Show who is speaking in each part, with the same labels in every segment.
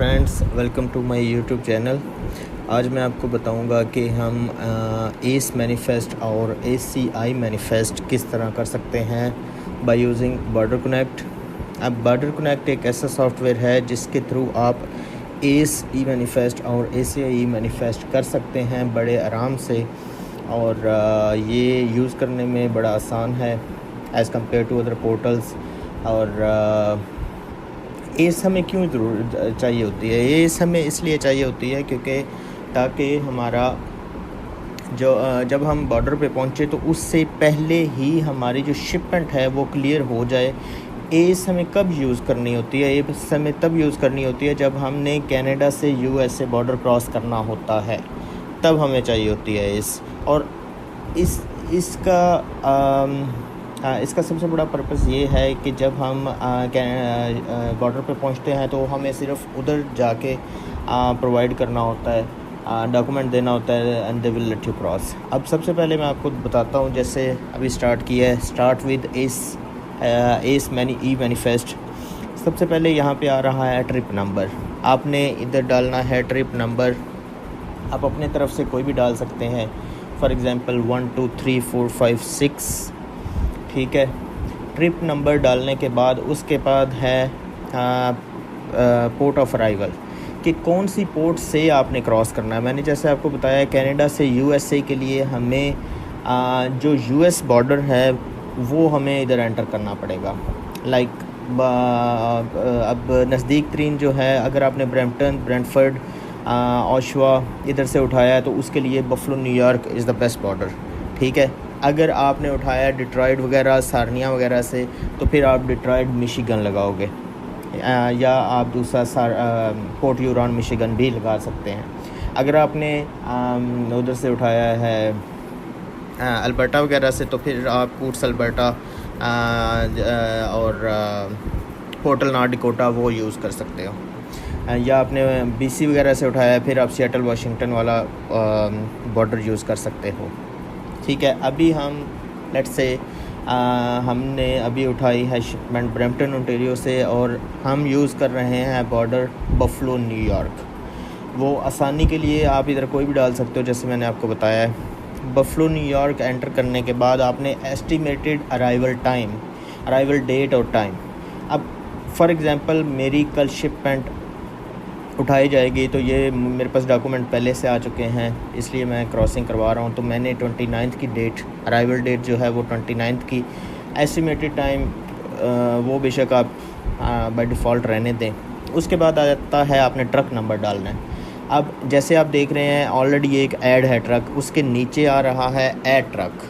Speaker 1: Friends, welcome to my YouTube channel. आज मैं आपको बताऊंगा कि हम एस मैनिफेस्ट और ACI मैनिफेस्ट किस तरह कर सकते हैं बाय यूजिंग बॉर्डर कनेक्ट। अब बॉर्डर कनेक्ट एक ऐसा सॉफ्टवेयर है जिसके थ्रू आप एस ई मैनिफेस्ट और ACI मैनिफेस्ट कर सकते हैं बड़े आराम से, और ये यूज़ करने में बड़ा आसान है as compare to other portals. और एस हमें क्यों ज़रूर चाहिए होती है? एस हमें इसलिए चाहिए होती है क्योंकि ताकि हमारा जब हम बॉर्डर पे पहुँचे तो उससे पहले ही हमारी जो शिपमेंट है वो क्लियर हो जाए। एस हमें कब यूज़ करनी होती है? एस हमें तब यूज़ करनी होती है जब हमने कनाडा से USA बॉर्डर क्रॉस करना होता है, तब हमें चाहिए होती है एस। और इसका सबसे बड़ा पर्पस ये है कि जब हम बॉर्डर पे पहुंचते हैं तो हमें सिर्फ उधर जाके प्रोवाइड करना होता है, डॉक्यूमेंट देना होता है, and they will let you cross. अब सबसे पहले मैं आपको बताता हूं, जैसे अभी स्टार्ट किया है, स्टार्ट विद एस मैनिफेस्ट। सबसे पहले यहाँ पे आ रहा है ट्रिप नंबर। आपने इधर डालना है ट्रिप नंबर। आप अपने तरफ से कोई भी डाल सकते हैं, फॉर एग्ज़ाम्पल 1 2 3 4 5 6। ठीक है, ट्रिप नंबर डालने के बाद उसके बाद है पोर्ट ऑफ अराइवल, कि कौन सी पोर्ट से आपने क्रॉस करना है। मैंने जैसे आपको बताया कनाडा से USA के लिए हमें जो US बॉर्डर है वो हमें इधर एंटर करना पड़ेगा। लाइक अब नज़दीक तरीन जो है, अगर आपने ब्रैम्पटन, ब्रेंटफोर्ड, ओशवा इधर से उठाया है तो उसके लिए buffalo New York is the best border. ठीक है, अगर आपने उठाया डिट्रॉइट वगैरह, सार्निया वगैरह से, तो फिर आप डिट्रॉइट मिशिगन लगाओगे, या आप दूसरा पोर्ट ह्यूरॉन मिशिगन भी लगा सकते हैं। अगर आपने उधर से उठाया है अल्बर्टा वगैरह से, तो फिर आप कूट्स अल्बर्टा और पोर्टल नॉर्थ डकोटा वो यूज़ कर सकते हो। या आपने BC वगैरह से उठाया है, फिर आप सिएटल वाशिंगटन वाला बॉर्डर यूज़ कर सकते हो। ठीक है, अभी हम लेट्स से हमने अभी उठाई है शिपमेंट ब्रैम्पटन ओंटारियो से, और हम यूज़ कर रहे हैं बॉर्डर बफलो न्यूयॉर्क। वो आसानी के लिए आप इधर कोई भी डाल सकते हो, जैसे मैंने आपको बताया है। बफलो न्यूयॉर्क एंटर करने के बाद आपने एस्टिमेटेड अराइवल डेट और टाइम। अब फॉर एग्ज़ाम्पल मेरी कल शिपमेंट उठाई जाएगी, तो ये मेरे पास डॉक्यूमेंट पहले से आ चुके हैं, इसलिए मैं क्रॉसिंग करवा रहा हूँ। तो मैंने 29 की डेट, अराइवल डेट जो है वो 29 की, एस्टिमेटेड टाइम वो बेशक आप बाय डिफ़ॉल्ट रहने दें। उसके बाद आ जाता है आपने ट्रक नंबर डालना है। अब जैसे आप देख रहे हैं ऑलरेडी एक ऐड है ट्रक, उसके नीचे आ रहा है ऐड ट्रक।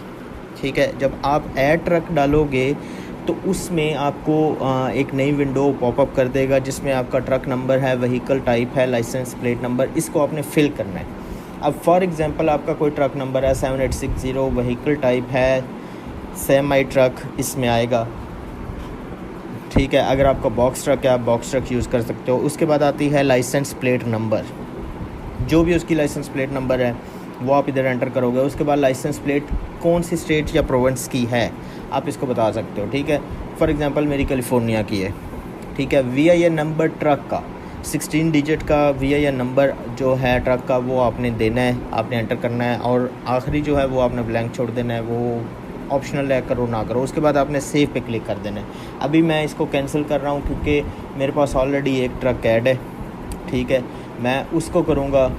Speaker 1: ठीक है, जब आप ऐड ट्रक डालोगे तो उसमें आपको एक नई विंडो पॉपअप कर देगा जिसमें आपका ट्रक नंबर है, व्हीकल टाइप है, लाइसेंस प्लेट नंबर, इसको आपने फिल करना है। अब फॉर एग्ज़ाम्पल आपका कोई ट्रक नंबर है 7860, व्हीकल टाइप है सेमी ट्रक, इसमें आएगा। ठीक है, अगर आपका बॉक्स ट्रक है आप बॉक्स ट्रक यूज़ कर सकते हो। उसके बाद आती है लाइसेंस प्लेट नंबर, जो भी उसकी लाइसेंस प्लेट नंबर है वो आप इधर एंटर करोगे। उसके बाद लाइसेंस प्लेट कौन सी स्टेट या प्रोविंस की है आप इसको बता सकते हो। ठीक है, फॉर एग्ज़ाम्पल मेरी कैलिफोर्निया की है। ठीक है, VIN नंबर ट्रक का 16 डिजिट का VIN नंबर जो है ट्रक का, वो आपने देना है, आपने एंटर करना है, और आखिरी जो है वो आपने ब्लैंक छोड़ देना है, वो ऑप्शनल है, करो ना करो। उसके बाद आपने सेव पे क्लिक कर देना है। अभी मैं इसको कैंसिल कर रहा हूँ क्योंकि मेरे पास ऑलरेडी एक ट्रक ऐड है। ठीक है, मैं उसको करूँगा,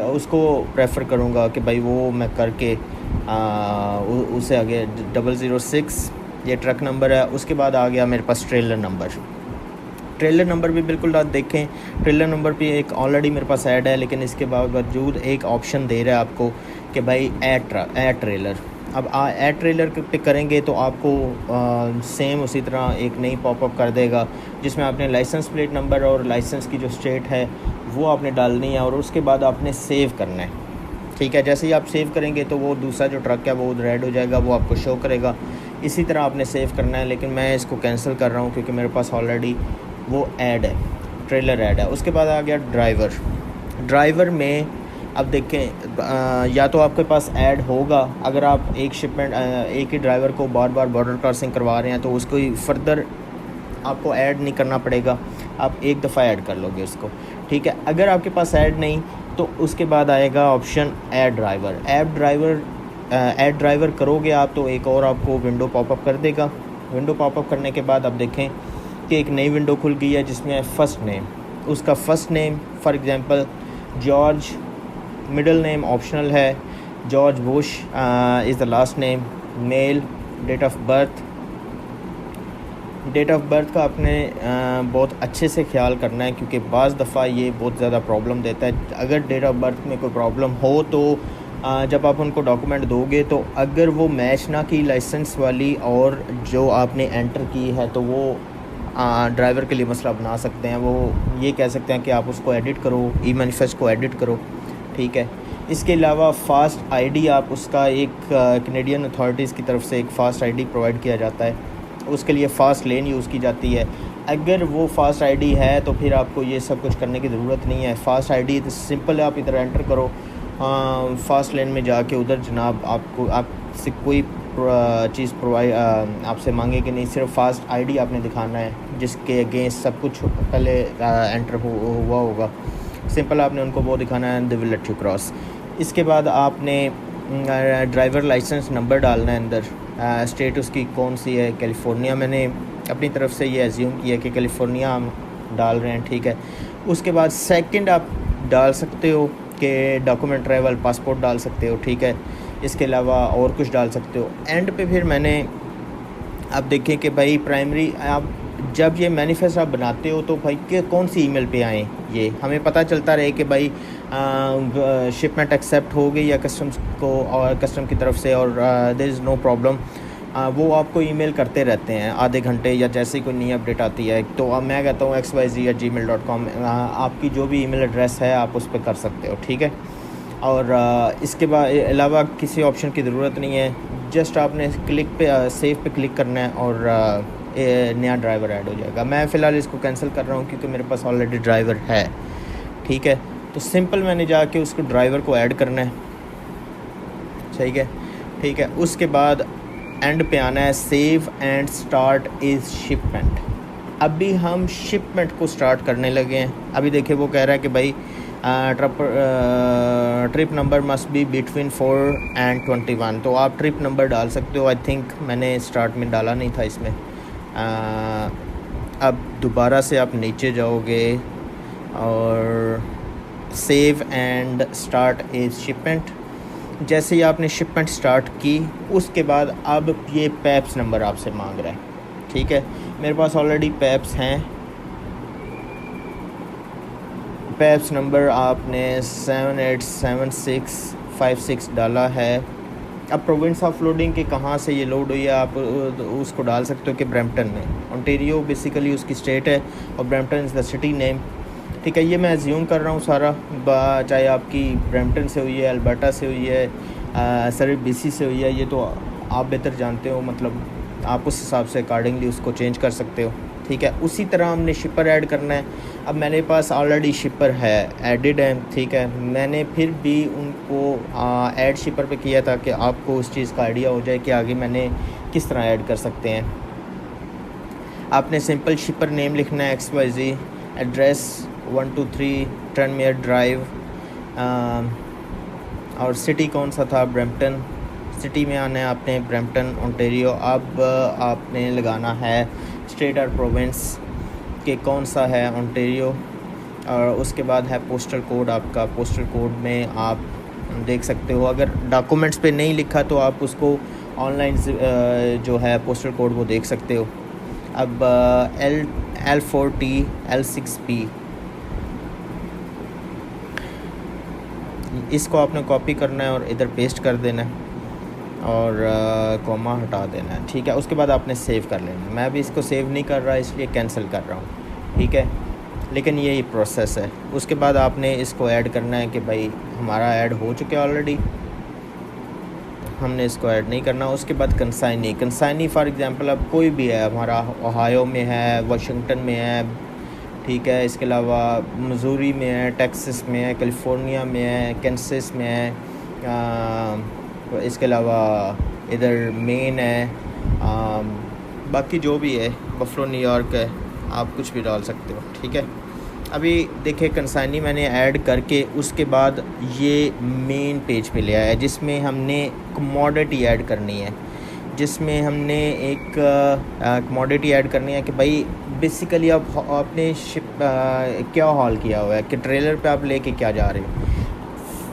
Speaker 1: उसको प्रेफर करूँगा कि भाई वो मैं करके उसे आगे 006 ये ट्रक नंबर है। उसके बाद आ गया मेरे पास ट्रेलर नंबर भी बिल्कुल आप देखें, ट्रेलर नंबर भी एक ऑलरेडी मेरे पास ऐड है, लेकिन इसके बावजूद एक ऑप्शन दे रहा है आपको कि भाई ऐड ट्रेलर। अब ऐड ट्रेलर पे करेंगे तो आपको सेम उसी तरह एक नई पॉपअप कर देगा जिसमें आपने लाइसेंस प्लेट नंबर और लाइसेंस की जो स्टेट है वो आपने डालनी है, और उसके बाद आपने सेव करना है। ठीक है, जैसे ही आप सेव करेंगे तो वो दूसरा जो ट्रक है वो रेड हो जाएगा, वो आपको शो करेगा। इसी तरह आपने सेव करना है, लेकिन मैं इसको कैंसिल कर रहा हूँ क्योंकि मेरे पास ऑलरेडी वो ऐड है, ट्रेलर ऐड है। उसके बाद आ गया ड्राइवर में अब देखें, या तो आपके पास ऐड होगा, अगर आप एक शिपमेंट एक ही ड्राइवर को बार बार बॉर्डर क्रॉसिंग करवा रहे हैं तो उसको फर्दर आपको ऐड नहीं करना पड़ेगा। आप एक दफ़ा ऐड कर लोगे उसको, ठीक है। अगर आपके पास ऐड नहीं तो उसके बाद आएगा option add driver. Add driver करोगे आप तो एक और आपको विंडो पॉपअप कर देगा। विंडो पॉपअप करने के बाद आप देखें कि एक नई विंडो खुल गई है जिसमें फ़र्स्ट नेम, उसका first name for example George, middle name optional है, George Bush is the last name, male, date of birth का आपने बहुत अच्छे से ख्याल करना है, क्योंकि बाज़ दफ़ा ये बहुत ज़्यादा प्रॉब्लम देता है। अगर डेट ऑफ बर्थ में कोई प्रॉब्लम हो तो जब आप उनको डॉक्यूमेंट दोगे तो अगर वो मैच ना की लाइसेंस वाली और जो आपने एंटर की है तो वो ड्राइवर के लिए मसला बना सकते हैं। वो ये कह सकते हैं कि आप उसको एडिट करो, ई मैनिफेस्ट को एडिट करो, ठीक है। इसके अलावा फ़ास्ट आईडी, आप उसका एक कैनेडियन अथॉरिटीज़ की तरफ से एक फ़ास्ट आईडी प्रोवाइड किया जाता है, उसके लिए फ़ास्ट लेन यूज़ की जाती है। अगर वो फ़ास्ट आईडी है तो फिर आपको ये सब कुछ करने की ज़रूरत नहीं है। फ़ास्ट आईडी तो सिंपल है, आप इधर एंटर करो, फ़ास्ट लेन में जाके उधर जनाब आपसे कोई चीज़ प्रोवाइड आपसे मांगे कि नहीं, सिर्फ फ़ास्ट आईडी आपने दिखाना है जिसके अगेंस्ट सब कुछ पहले एंटर हुआ होगा। सिंपल आपने उनको वो दिखाना है, they will let you cross. इसके बाद आपने ड्राइवर लाइसेंस नंबर डालना है अंदर। स्टेट उसकी कौन सी है, कैलिफोर्निया, मैंने अपनी तरफ से ये एज्यूम किया कि कैलिफोर्निया हम डाल रहे हैं, ठीक है। उसके बाद सेकंड आप डाल सकते हो कि डॉक्यूमेंट ट्रैवल, पासपोर्ट डाल सकते हो, ठीक है। इसके अलावा और कुछ डाल सकते हो। एंड पे फिर मैंने आप देखें कि भाई प्राइमरी, आप जब ये मैनिफेस्ट आप बनाते हो तो भाई कि कौन सी ईमेल पे आएँ, ये हमें पता चलता रहे कि भाई शिपमेंट एक्सेप्ट हो गई या कस्टम्स को और कस्टम की तरफ से, और देयर इज़ नो प्रॉब्लम। वो आपको ईमेल करते रहते हैं आधे घंटे या जैसे ही कोई नई अपडेट आती है। तो अब मैं कहता हूँ xyz@gmail.com आपकी जो भी ईमेल एड्रेस है आप उस पर कर सकते हो, ठीक है। और इसके बाद अलावा किसी ऑप्शन की ज़रूरत नहीं है, जस्ट आपने क्लिक पे सेव पे क्लिक करना है और नया ड्राइवर ऐड हो जाएगा। मैं फ़िलहाल इसको कैंसिल कर रहा हूँ क्योंकि मेरे पास ऑलरेडी ड्राइवर है, ठीक है। तो सिंपल मैंने जाके उसको ड्राइवर को ऐड करना है, ठीक है। उसके बाद एंड पे आना है, save and start is shipment. अभी हम शिपमेंट को स्टार्ट करने लगे हैं। अभी देखिए वो कह रहा है कि भाई trip number must be between 4 and 21। तो आप ट्रिप नंबर डाल सकते हो। आई थिंक मैंने स्टार्ट में डाला नहीं था इसमें। अब दोबारा से आप नीचे जाओगे और save and start is shipment. जैसे ही आपने शिपमेंट स्टार्ट की उसके बाद अब ये पैप्स नंबर आपसे मांग रहा है, ठीक है। मेरे पास ऑलरेडी पैप्स हैं। पैप्स नंबर आपने 787656 डाला है। अब प्रोविंस ऑफ लोडिंग के कहाँ से ये लोड हुई है आप उसको डाल सकते हो कि ब्रैम्पटन में। ओंटारियो बेसिकली उसकी स्टेट है और Brampton is the city name, ठीक है। ये मैं एज्यूम कर रहा हूँ सारा, चाहे आपकी ब्रैम्पटन से हुई है, अल्बर्टा से हुई है, सर BC से हुई है, ये तो आप बेहतर जानते हो, मतलब आप उस हिसाब से अकॉर्डिंगली उसको चेंज कर सकते हो, ठीक है। उसी तरह हमने शिपर ऐड करना है। अब मेरे पास ऑलरेडी शिपर है, एडिड है, ठीक है। मैंने फिर भी उनको ऐड शिपर पे किया ताकि आपको उस चीज़ का आइडिया हो जाए कि आगे मैंने किस तरह ऐड कर सकते हैं। आपने सिंपल शिपर नेम लिखना है XYZ, एड्रेस 123 टर्नमेयर ड्राइव, और सिटी कौन सा था, ब्रैम्पटन। सिटी में आना है आपने, ब्रैम्पटन ओंटारियो। अब आपने लगाना है स्टेट और प्रोविंस के कौन सा है, ओंटारियो। और उसके बाद है पोस्टल कोड आपका। पोस्टल कोड में आप देख सकते हो, अगर डॉक्यूमेंट्स पे नहीं लिखा तो आप उसको ऑनलाइन जो है पोस्टल कोड वो देख सकते हो। अब L4T L6P इसको आपने कॉपी करना है और इधर पेस्ट कर देना है और कॉमा हटा देना है, ठीक है। उसके बाद आपने सेव कर लेना है। मैं भी इसको सेव नहीं कर रहा इसलिए कैंसिल कर रहा हूँ, ठीक है। लेकिन यही प्रोसेस है। उसके बाद आपने इसको ऐड करना है कि भाई हमारा ऐड हो चुका है ऑलरेडी, हमने इसको ऐड नहीं करना। उसके बाद कंसाइनी फॉर एग्जांपल अब कोई भी है, हमारा ओहायो में है, वाशिंगटन में है, ठीक है। इसके अलावा मिजूरी में है, टेक्सास में है, कैलिफोर्निया में है, कैंसस में है, इसके अलावा इधर मेन है, बाकी जो भी है, बफलो न्यूयॉर्क है, आप कुछ भी डाल सकते हो, ठीक है। अभी देखिए कंसाइनी मैंने ऐड करके उसके बाद ये मेन पेज पे ले आया जिसमें हमने कमोडिटी ऐड करनी है, जिसमें हमने एक कमोडिटी ऐड करनी है कि भाई बेसिकली आप आपने शिप क्या हॉल किया हुआ है कि ट्रेलर पे आप लेके क्या जा रहे हो।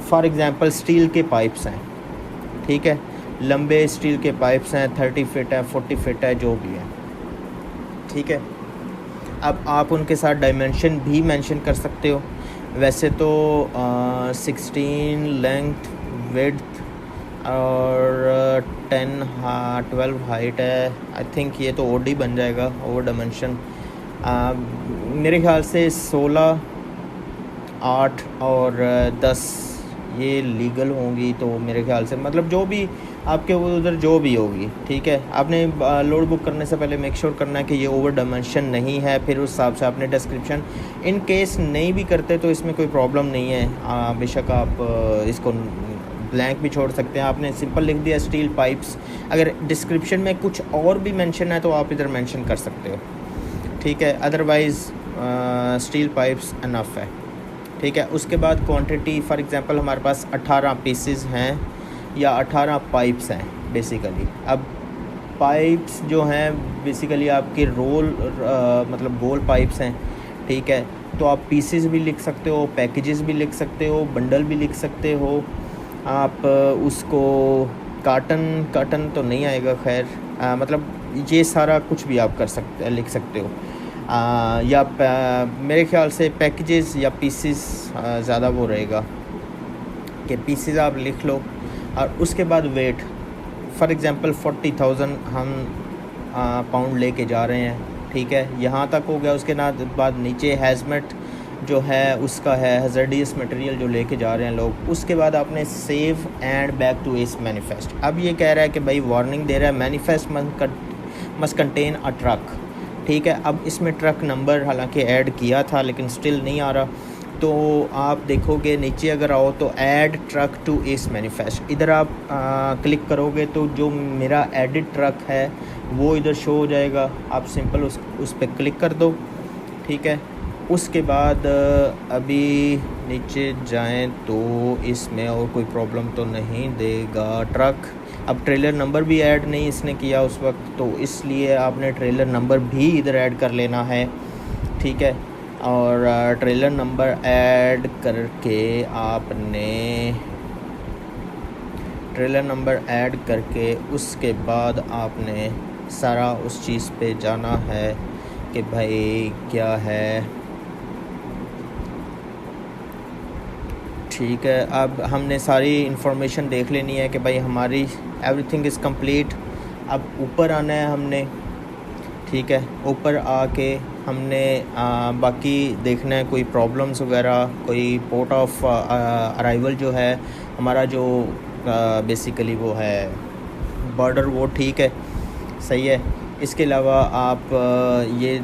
Speaker 1: फॉर एग्ज़ाम्पल स्टील के पाइप्स हैं, ठीक है, लंबे स्टील के पाइप्स हैं, 30 फीट है, 40 फीट है, जो भी है, ठीक है। अब आप उनके साथ डायमेंशन भी मेंशन कर सकते हो। वैसे तो 16 लेंथ, विड्थ और 12 हाइट है। आई थिंक ये तो ओडी बन जाएगा, ओवर डायमेंशन। मेरे ख्याल से 16, 8 और 10 ये लीगल होंगी, तो मेरे ख्याल से मतलब जो भी आपके उधर जो भी होगी, ठीक है। आपने लोड बुक करने से पहले मेक श्योर करना है कि ये ओवर डायमेंशन नहीं है, फिर उस हिसाब से आपने डिस्क्रिप्शन इन केस नहीं भी करते तो इसमें कोई प्रॉब्लम नहीं है। बेशक आप इसको ब्लैंक भी छोड़ सकते हैं। आपने सिंपल लिख दिया स्टील पाइप्स, अगर डिस्क्रिप्शन में कुछ और भी मेंशन है तो आप इधर मेंशन कर सकते हो, ठीक है। अदरवाइज़ स्टील पाइप्स इनफ है, ठीक है। उसके बाद क्वांटिटी, फॉर एग्जांपल हमारे पास 18 पीसेस हैं या 18 पाइप्स हैं बेसिकली। अब पाइप्स जो हैं बेसिकली आपके रोल मतलब गोल पाइप्स हैं, ठीक है। तो आप पीसेस भी लिख सकते हो, पैकेजेस भी लिख सकते हो, बंडल भी लिख सकते हो। आप उसको काटन तो नहीं आएगा खैर, मतलब ये सारा कुछ भी आप कर सकते लिख सकते हो। या मेरे ख्याल से पैकेजेस या पीसेस ज़्यादा वो रहेगा कि पीसेस आप लिख लो। और उसके बाद वेट, फॉर एग्ज़ाम्पल 40,000 हम पाउंड लेके जा रहे हैं, ठीक है, यहाँ तक हो गया। उसके बाद नीचे हैज़मेट जो है उसका है हज़ार्डियस मटेरियल जो लेके जा रहे हैं लोग। उसके बाद आपने save and back to ACE manifest. अब ये कह रहा है कि भाई वार्निंग दे रहा है, manifest must contain a truck, ठीक है। अब इसमें ट्रक नंबर हालांकि ऐड किया था लेकिन स्टिल नहीं आ रहा, तो आप देखोगे नीचे अगर आओ तो add truck to ACE manifest, इधर आप क्लिक करोगे तो जो मेरा एडिट ट्रक है वो इधर शो हो जाएगा। आप सिंपल उस पर क्लिक कर दो, ठीक है। उसके बाद अभी नीचे जाएं तो इसमें और कोई प्रॉब्लम तो नहीं देगा ट्रक। अब ट्रेलर नंबर भी ऐड नहीं इसने किया उस वक्त, तो इसलिए आपने ट्रेलर नंबर भी इधर ऐड कर लेना है, ठीक है। और ट्रेलर नंबर ऐड करके आपने ट्रेलर नंबर ऐड करके उसके बाद आपने सारा उस चीज़ पे जाना है कि भाई क्या है, ठीक है। अब हमने सारी इन्फॉर्मेशन देख लेनी है कि भाई हमारी एवरीथिंग इज़ कंप्लीट। अब ऊपर आना है हमने, ठीक है। ऊपर आके हमने बाकी देखना है कोई प्रॉब्लम्स वगैरह, कोई पोर्ट ऑफ अराइवल जो है हमारा जो बेसिकली वो है बॉर्डर, वो ठीक है, सही है। इसके अलावा आप ये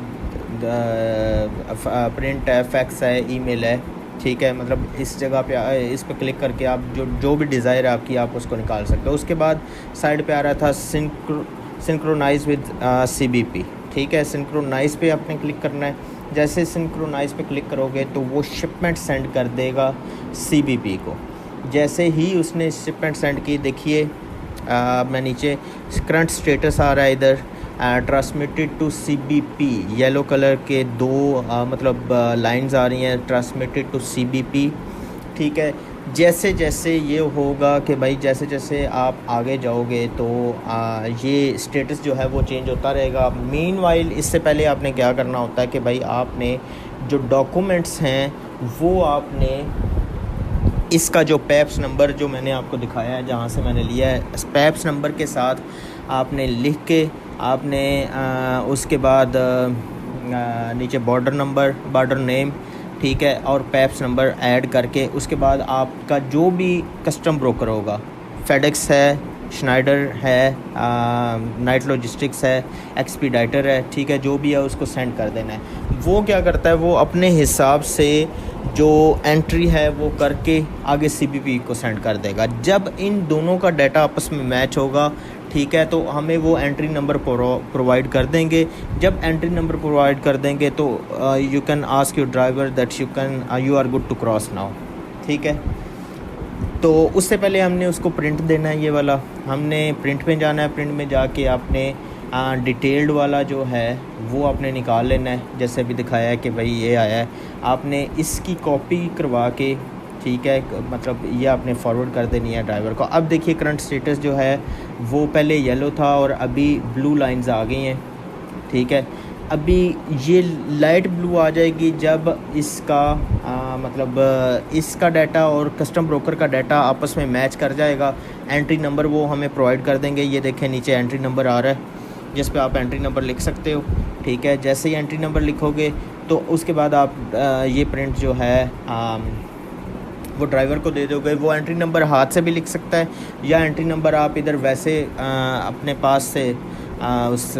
Speaker 1: प्रिंट है, फैक्स है, ईमेल है, ठीक है। मतलब इस जगह पे इस पर क्लिक करके आप जो भी डिज़ायर है आपकी आप उसको निकाल सकते हो। उसके बाद साइड पे आ रहा था सिंक्रोनाइज विद CBP, ठीक है। सिंक्रोनाइज पे आपने क्लिक करना है। जैसे सिंक्रोनाइज पे क्लिक करोगे तो वो शिपमेंट सेंड कर देगा CBP को। जैसे ही उसने शिपमेंट सेंड की, देखिए मैं नीचे करंट स्टेटस आ रहा है इधर, transmitted to CBP, yellow colour के दो मतलब लाइंस आ रही हैं, ट्रांसमिटेड टू CBP, ठीक है। जैसे जैसे ये होगा कि भाई जैसे जैसे आप आगे जाओगे तो ये स्टेटस जो है वो चेंज होता रहेगा। मीनवाइल इससे पहले आपने क्या करना होता है कि भाई आपने जो डॉक्यूमेंट्स हैं वो आपने इसका जो पैप्स नंबर जो मैंने आपको दिखाया है जहाँ से मैंने लिया है, पैप्स नंबर के साथ आपने लिख के आपने उसके बाद नीचे बॉर्डर नंबर, बॉर्डर नेम, ठीक है, और पैप्स नंबर ऐड करके उसके बाद आपका जो भी कस्टम ब्रोकर होगा, फेडेक्स है, श्नाइडर है, नाइट लॉजिस्टिक्स है, एक्सपीडाइटर है, ठीक है, जो भी है उसको सेंड कर देना है। वो क्या करता है, वो अपने हिसाब से जो एंट्री है वो करके आगे CBP को सेंड कर देगा। जब इन दोनों का डाटा आपस में मैच होगा, ठीक है, तो हमें वो एंट्री नंबर प्रोवाइड कर देंगे। जब एंट्री नंबर प्रोवाइड कर देंगे तो you can ask your driver that you are good to cross now. ठीक है, तो उससे पहले हमने उसको प्रिंट देना है, ये वाला हमने प्रिंट में जाना है। प्रिंट में जाके आपने डिटेल्ड वाला जो है वो आपने निकाल लेना है, जैसे अभी दिखाया है कि भाई ये आया है, आपने इसकी कॉपी करवा के, ठीक है, मतलब ये आपने फॉरवर्ड कर देनी है ड्राइवर को। अब देखिए करंट स्टेटस जो है वो पहले येलो था और अभी ब्लू लाइंस आ गई हैं। ठीक है, अभी ये लाइट ब्लू आ जाएगी जब इसका इसका डाटा और कस्टम ब्रोकर का डाटा आपस में मैच कर जाएगा। एंट्री नंबर वो हमें प्रोवाइड कर देंगे। ये देखें नीचे एंट्री नंबर आ रहा है जिस पे आप एंट्री नंबर लिख सकते हो। ठीक है, जैसे ही एंट्री नंबर लिखोगे तो उसके बाद आप ये प्रिंट जो है वो ड्राइवर को दे दोगे। वो एंट्री नंबर हाथ से भी लिख सकता है या एंट्री नंबर आप इधर वैसे अपने पास से उस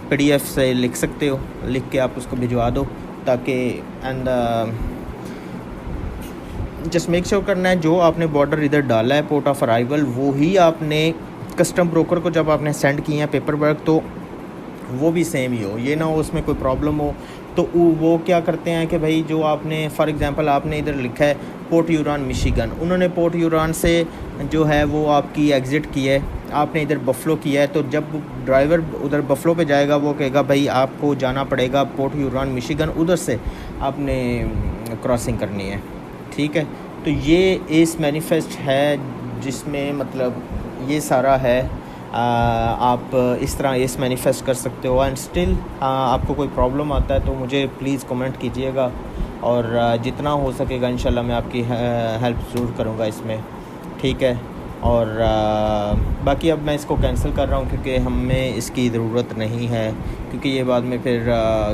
Speaker 1: PDF से लिख सकते हो, लिख के आप उसको भिजवा दो ताकि एंड जस्ट मेक श्योर करना है जो आपने बॉर्डर इधर डाला है पोर्ट ऑफ अराइवल वो ही आपने कस्टम ब्रोकर को जब आपने सेंड किए हैं पेपर वर्क तो वो भी सेम ही हो, ये ना हो उसमें कोई प्रॉब्लम हो। तो वो क्या करते हैं कि भाई जो आपने फॉर एग्जांपल आपने इधर लिखा है पोर्ट ह्यूरॉन मिशिगन, उन्होंने पोर्ट ह्यूरॉन से जो है वो आपकी एग्ज़िट की है, आपने इधर बफलो किया है, तो जब ड्राइवर उधर बफलो पे जाएगा वो कहेगा भाई आपको जाना पड़ेगा पोर्ट ह्यूरॉन मिशिगन, उधर से आपने क्रॉसिंग करनी है। ठीक है, तो ये इस मैनिफेस्ट है जिसमें मतलब ये सारा है। आप इस तरह इस मैनिफेस्ट कर सकते हो। एंड स्टिल आपको कोई प्रॉब्लम आता है तो मुझे प्लीज़ कमेंट कीजिएगा और जितना हो सकेगा इंशाल्लाह मैं आपकी हेल्प ज़रूर करूँगा इसमें। ठीक है, और बाकी अब मैं इसको कैंसिल कर रहा हूँ क्योंकि हमें इसकी ज़रूरत नहीं है, क्योंकि ये बाद में फिर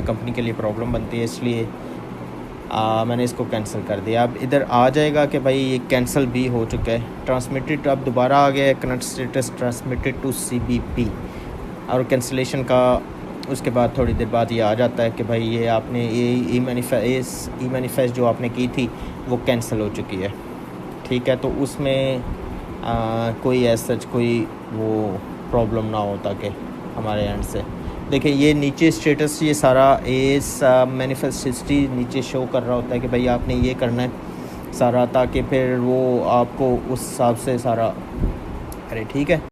Speaker 1: कंपनी के लिए प्रॉब्लम बनती है, इसलिए मैंने इसको कैंसिल कर दिया। अब इधर आ जाएगा कि भाई ये कैंसिल भी हो चुका है, ट्रांसमिटेड अब दोबारा आ गया है current status transmitted to CBP, और कैंसिलेशन का उसके बाद थोड़ी देर बाद ये आ जाता है कि भाई ये आपने ये ई मैनिफेस्ट जो आपने की थी वो कैंसिल हो चुकी है। ठीक है, तो उसमें कोई ऐसा कोई वो प्रॉब्लम ना हो ताकि हमारे एंड से। देखिए ये नीचे स्टेटस ये सारा इस मैनिफेस्ट हिस्ट्री नीचे शो कर रहा होता है कि भाई आपने ये करना है सारा, ताकि फिर वो आपको उस हिसाब से सारा करे। ठीक है।